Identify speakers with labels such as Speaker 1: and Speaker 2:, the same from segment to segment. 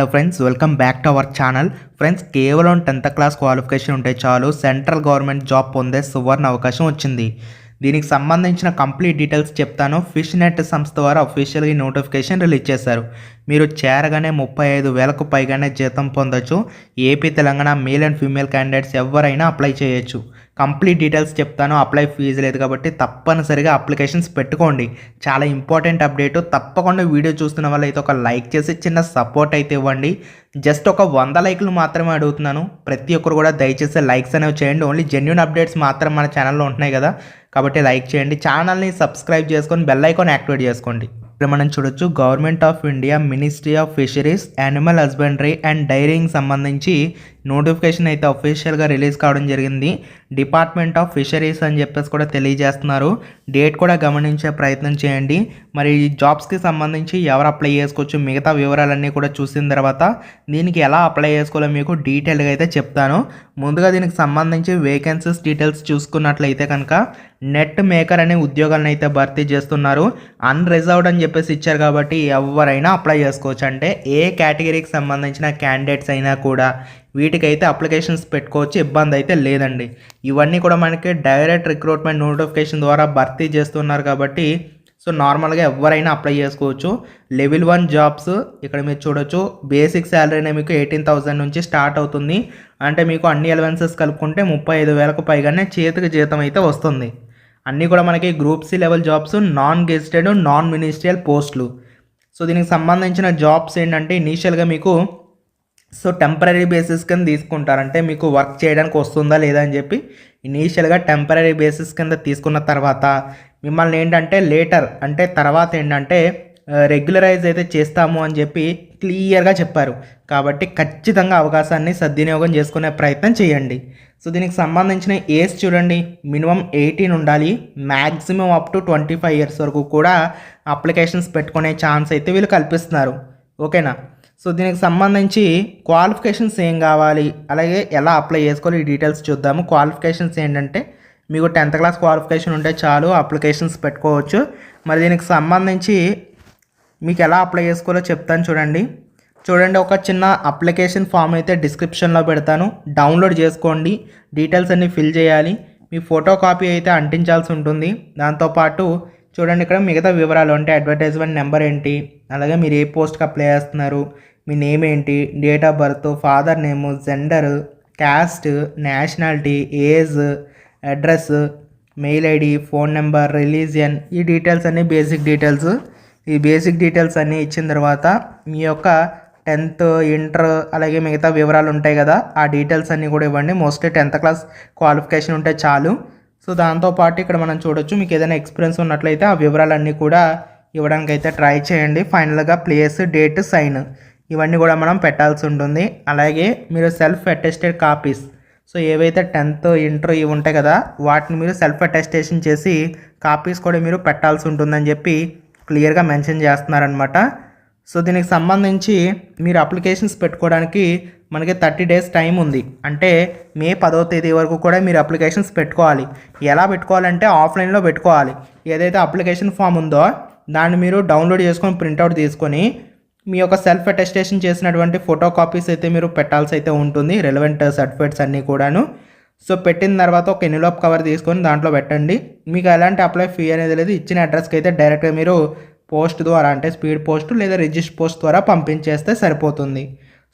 Speaker 1: Hello friends, welcome back to our channel. Friends, కేవలం 10th class qualification ఉంటే చాలు central government job పొందే సువర్ణ అవకాశం వచ్చింది. దీనికి సంబంధించిన కంప్లీట్ డీటెయిల్స్ చెప్తాను. ఫిష్ నెట్ సంస్థ ద్వారా అఫీషియల్గా నోటిఫికేషన్ రిలీజ్ చేశారు. మీరు చేరగానే 35,000కు పైగానే జీతం పొందొచ్చు. AP, Telangana male and female candidates ఎవరైనా అప్లై చేయొచ్చు. కంప్లీట్ డీటెయిల్స్ చెప్తాను. అప్లై ఫీజు లేదు కాబట్టి తప్పనిసరిగా అప్లికేషన్స్ పెట్టుకోండి. చాలా ఇంపార్టెంట్ అప్డేట్. తప్పకుండా వీడియో చూస్తున్న వాళ్ళు అయితే ఒక లైక్ చేసి చిన్న సపోర్ట్ అయితే ఇవ్వండి. జస్ట్ ఒక 100 లైక్లు మాత్రమే అడుగుతున్నాను. ప్రతి ఒక్కరు కూడా దయచేసి లైక్స్ అనేవి చేయండి. ఓన్లీ జెన్యూన్ అప్డేట్స్ మాత్రం మన ఛానల్లో ఉంటున్నాయి కదా, కాబట్టి లైక్ చేయండి. ఛానల్ని సబ్స్క్రైబ్ చేసుకొని బెల్ ఐకాన్ యాక్టివేట్ చేసుకోండి. ఇక్కడ మనం చూడొచ్చు, government of India ministry of fisheries, animal husbandry and డైరీకి సంబంధించి నోటిఫికేషన్ అయితే అఫీషియల్గా రిలీజ్ కావడం జరిగింది. డిపార్ట్మెంట్ ఆఫ్ ఫిషరీస్ అని చెప్పేసి కూడా తెలియజేస్తున్నారు. డేట్ కూడా గమనించే ప్రయత్నం చేయండి. మరి ఈ జాబ్స్కి సంబంధించి ఎవరు అప్లై చేసుకోవచ్చు, మిగతా వివరాలన్నీ కూడా చూసిన తర్వాత దీనికి ఎలా అప్లై చేసుకోవాలో మీకు డీటెయిల్గా అయితే చెప్తాను. ముందుగా దీనికి సంబంధించి వేకెన్సీస్ డీటెయిల్స్ చూసుకున్నట్లయితే కనుక నెట్ మేకర్ అనే ఉద్యోగాలను అయితే భర్తీ చేస్తున్నారు. అన్రిజర్వ్డ్ అని చెప్పేసి ఇచ్చారు కాబట్టి ఎవరైనా అప్లై చేసుకోవచ్చు. అంటే ఏ కేటగిరీకి సంబంధించిన క్యాండిడేట్స్ అయినా కూడా వీటికైతే అప్లికేషన్స్ పెట్టుకోవచ్చు, ఇబ్బంది అయితే లేదండి. ఇవన్నీ కూడా మనకి డైరెక్ట్ రిక్రూట్మెంట్ నోటిఫికేషన్ ద్వారా భర్తీ చేస్తున్నారు కాబట్టి సో నార్మల్గా ఎవరైనా అప్లై చేసుకోవచ్చు. లెవెల్ 1 జాబ్స్ ఇక్కడ మీరు చూడొచ్చు. బేసిక్ శాలరీనే మీకు 18,000 నుంచి స్టార్ట్ అవుతుంది. అంటే మీకు అన్ని అలవెన్సెస్ కలుపుకుంటే 35,000కు పైగానే చేతికి జీతం అయితే వస్తుంది. అన్నీ కూడా మనకి group C level jobs, non gazetted, non ministerial పోస్టులు. సో దీనికి సంబంధించిన జాబ్స్ ఏంటంటే ఇనీషియల్గా మీకు సో టెంపరీ బేసిస్ కింద తీసుకుంటారంటే మీకు వర్క్ చేయడానికి వస్తుందా లేదా అని చెప్పి ఇనీషియల్గా టెంపరీ బేసిస్ కింద తీసుకున్న తర్వాత మిమ్మల్ని ఏంటంటే లేటర్ అంటే తర్వాత ఏంటంటే రెగ్యులరైజ్ అయితే చేస్తాము అని చెప్పి క్లియర్గా చెప్పారు. కాబట్టి ఖచ్చితంగా అవకాశాన్ని సద్వినియోగం చేసుకునే ప్రయత్నం చేయండి. సో దీనికి సంబంధించిన ఏజ్ చూడండి, మినిమం 18 ఉండాలి. మ్యాక్సిమం అప్ టు 25 ఇయర్స్ వరకు కూడా అప్లికేషన్స్ పెట్టుకునే ఛాన్స్ అయితే వీళ్ళు కల్పిస్తున్నారు. ఓకేనా? సో దీనికి సంబంధించి క్వాలిఫికేషన్స్ ఏం కావాలి, అలాగే ఎలా అప్లై చేసుకోవాలి, ఈ డీటెయిల్స్ చూద్దాము. క్వాలిఫికేషన్స్ ఏంటంటే మీకు 10th క్లాస్ క్వాలిఫికేషన్ ఉంటే చాలు అప్లికేషన్స్ పెట్టుకోవచ్చు. మరి దీనికి సంబంధించి మీకు ఎలా అప్లై చేసుకోవాలో చెప్తాను చూడండి. ఒక చిన్న అప్లికేషన్ ఫామ్ అయితే డిస్క్రిప్షన్లో పెడతాను, డౌన్లోడ్ చేసుకోండి. డీటెయిల్స్ అన్నీ ఫిల్ చేయాలి. మీ ఫోటో కాపీ అయితే అంటించాల్సి ఉంటుంది. దాంతోపాటు చూడండి, ఇక్కడ మిగతా వివరాలు అంటే అడ్వర్టైజ్మెంట్ నెంబర్ ఏంటి, అలాగే మీరు ఏ పోస్ట్కి అప్లై చేస్తున్నారు, మీ నేమ్ ఏంటి, date of birth, father name, gender, caste, nationality, age, address, mail ID, phone number, religion, ఈ డీటెయిల్స్ అన్నీ బేసిక్ డీటెయిల్స్. ఈ బేసిక్ డీటెయిల్స్ అన్నీ ఇచ్చిన తర్వాత మీ యొక్క 10th, ఇంటర్ అలాగే మిగతా వివరాలు ఉంటాయి కదా, ఆ డీటెయిల్స్ అన్నీ కూడా ఇవ్వండి. మోస్ట్లీ 10th క్లాస్ క్వాలిఫికేషన్ ఉంటే చాలు. సో దాంతోపాటు ఇక్కడ మనం చూడొచ్చు, మీకు ఏదైనా ఎక్స్పీరియన్స్ ఉన్నట్లయితే ఆ వివరాలన్నీ కూడా ఇవ్వడానికి అయితే ట్రై చేయండి. ఫైనల్గా ప్లేస్, డేట్, సైన్ ఇవన్నీ కూడా మనం పెట్టాల్సి ఉంటుంది. అలాగే మీరు సెల్ఫ్ అటెస్టెడ్ కాపీస్, సో ఏవైతే 10th, ఇంటర్ ఇవి ఉంటాయి కదా, వాటిని మీరు సెల్ఫ్ అటెస్టేషన్ చేసి కాపీస్ కూడా మీరు పెట్టాల్సి ఉంటుందని చెప్పి క్లియర్గా మెన్షన్ చేస్తున్నారనమాట. సో దీనికి సంబంధించి మీరు అప్లికేషన్స్ పెట్టుకోవడానికి మనకి 30 డేస్ టైం ఉంది. అంటే మే 10వ తేదీ వరకు కూడా మీరు అప్లికేషన్స్ పెట్టుకోవాలి. ఎలా పెట్టుకోవాలంటే ఆఫ్లైన్లో పెట్టుకోవాలి. ఏదైతే అప్లికేషన్ ఫామ్ ఉందో దాన్ని మీరు డౌన్లోడ్ చేసుకొని ప్రింట్అవుట్ తీసుకొని మీ యొక్క సెల్ఫ్ అటెస్టేషన్ చేసినటువంటి ఫోటో కాపీస్ అయితే మీరు పెట్టాల్సి అయితే ఉంటుంది. రెలవెంట్ సర్టిఫికేట్స్ అన్నీ కూడాను. సో పెట్టిన తర్వాత ఒక ఎన్వలప్ కవర్ తీసుకొని దాంట్లో పెట్టండి. మీకు ఎలాంటి అప్లై ఫీ అనేది లేదు. ఇచ్చిన అడ్రస్కి అయితే డైరెక్ట్గా మీరు పోస్ట్ ద్వారా అంటే స్పీడ్ పోస్ట్ లేదా రిజిస్టర్ పోస్ట్ ద్వారా పంపించేస్తే సరిపోతుంది.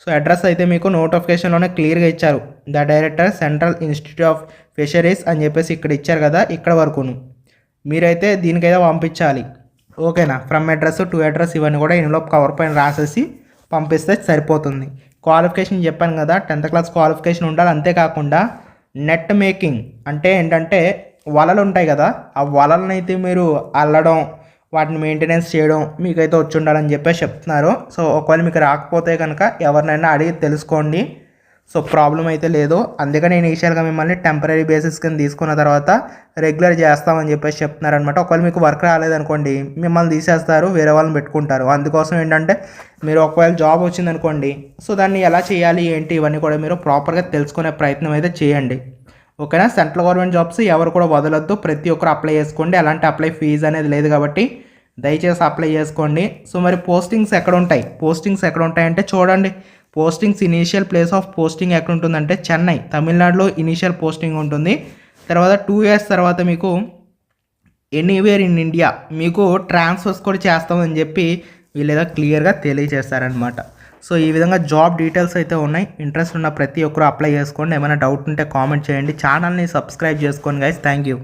Speaker 1: సో అడ్రస్ అయితే మీకు నోటిఫికేషన్లోనే క్లియర్గా ఇచ్చారు. The director, central institute of fisheries అని చెప్పేసి ఇక్కడ ఇచ్చారు కదా, ఇక్కడ వరకును మీరైతే దీనికైతే పంపించాలి. ఓకేనా? ఫ్రమ్ అడ్రస్ టు అడ్రస్ ఇవన్నీ కూడా ఎన్వలప్ కవర్ పైన రాసేసి పంపిస్తే సరిపోతుంది. క్వాలిఫికేషన్ చెప్పాను కదా, 10th క్లాస్ క్వాలిఫికేషన్ ఉండాలి. అంతేకాకుండా నెట్ మేకింగ్ అంటే ఏంటంటే వలలు ఉంటాయి కదా, ఆ వలలను అయితే మీరు అల్లడం, వాటిని మెయింటెనెన్స్ చేయడం మీకైతే వచ్చి ఉండాలని చెప్పేసి చెప్తున్నారు. సో ఒకవేళ మీకు రాకపోతే కనుక ఎవరినైనా అడిగి తెలుసుకోండి. సో ప్రాబ్లం అయితే లేదు. అందుకని నేను ఇనిషియల్గా మిమ్మల్ని టెంపరీ బేసిస్ కింద తీసుకున్న తర్వాత రెగ్యులర్ చేస్తామని చెప్పేసి చెప్తున్నారనమాట. ఒకవేళ మీకు వర్క్ రాలేదనుకోండి మిమ్మల్ని తీసేస్తారు, వేరే వాళ్ళని పెట్టుకుంటారు. అందుకోసం ఏంటంటే మీరు ఒకవేళ జాబ్ వచ్చిందనుకోండి, సో దాన్ని ఎలా చేయాలి ఏంటి ఇవన్నీ కూడా మీరు ప్రాపర్గా తెలుసుకునే ప్రయత్నం అయితే చేయండి. ఓకేనా? సెంట్రల్ గవర్నమెంట్ జాబ్స్ ఎవరు కూడా వదలొద్దు, ప్రతి ఒక్కరు అప్లై చేసుకోండి. అలాంటి అప్లై ఫీజు అనేది లేదు కాబట్టి దయచేసి అప్లై చేసుకోండి. సో మరి పోస్టింగ్స్ ఎక్కడ ఉంటాయంటే చూడండి, postings initial place of posting ఎక్కడ ఉంటుందంటే చెన్నై, తమిళనాడులో ఇనీషియల్ పోస్టింగ్ ఉంటుంది. తర్వాత 2 years తర్వాత మీకు ఎనీవేర్ ఇన్ ఇండియా మీకు ట్రాన్స్ఫర్స్ కూడా చేస్తామని చెప్పి వీళ్ళేదో క్లియర్గా తెలియజేస్తారనమాట. సో ఈ విధంగా జాబ్ డీటెయిల్స్ అయితే ఉన్నాయి. ఇంట్రెస్ట్ ఉన్న ప్రతి ఒక్కరు అప్లై చేసుకోండి. ఏమైనా డౌట్ ఉంటే కామెంట్ చేయండి. ఛానల్ని సబ్స్క్రైబ్ చేసుకోండి గైస్. Thank you.